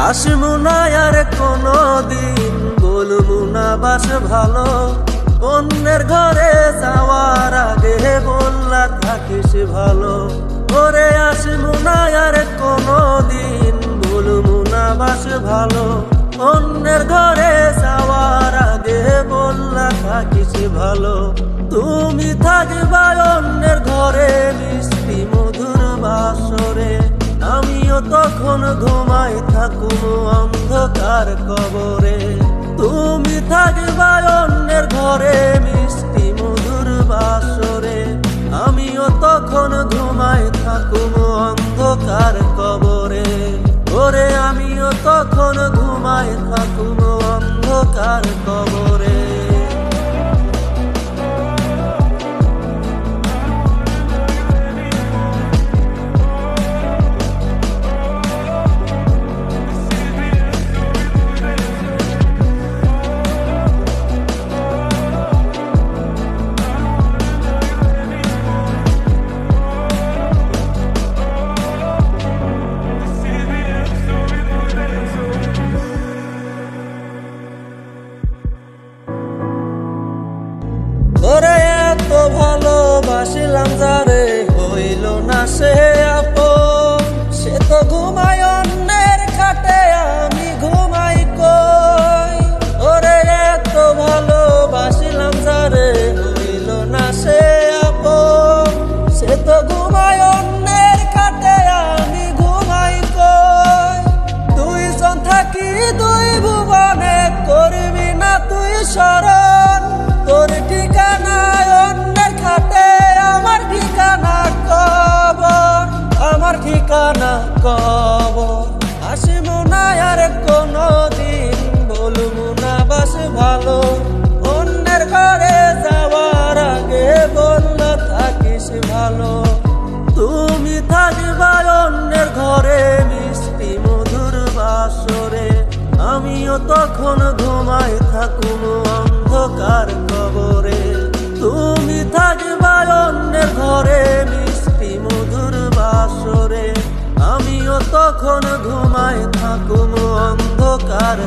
আসবো না আর কোনদিন, বলবো না বাস ভালো। অন্যের ঘরে যাওয়ার আগে বললা থাকিস ভালো। ওরে আসবো না আর কোনদিন, বলবো না বাস ভালো। অন্যের ঘরে যাওয়ার আগে বললা থাকিস ভালো। তুমি থাকবা অন্যের ঘরে মিষ্টি মধুর বাসরে, আমিও তখন ঘুমাই থাকুম অন্ধকার কবরে। তুমি থাকবা অন্যের ঘরে মিষ্টি মধুর বাসরে, আমিও তখন ঘুমাই থাকুম অন্ধকার কবরে। ওরে আমিও তখন ঘুমাই থাকুম অন্ধকার কবরে। তোরে এত ভালোবাসিলাম যারে হইল না সে আপন। সে তো ঘুমায় অন্যের খাটে, আমি ঘুমাই কই। ওরে এত ভালোবাসিলাম যারে হইল না সে আপন। সে তো ঘুমায় অন্যের খাটে, আমি ঘুমাই কই। দুইজন থাকি দুই ভুবনে, করবি না তুই স্মরণ। তোর ঠিকানা অন্যের খাটে, আমার ঠিকানা কবর, আমার ঠিকানা কবর। আসবো না আর কোনদিন, বলবো না বাস ভালো। অন্যের ঘরে যাওয়ার আগে বললা থাকিস ভালো। তুমি থাকবা অন্যের ঘরে মিষ্টি মধুর বাসরে, আমিও তখন ঘুমাই থাকুম অন্ধকার কবরে। তুমি থাকবা অন্যের ঘরে মিষ্টি মধুর বাসরে, আমিও তখন ঘুমাই থাকুম অন্ধকার।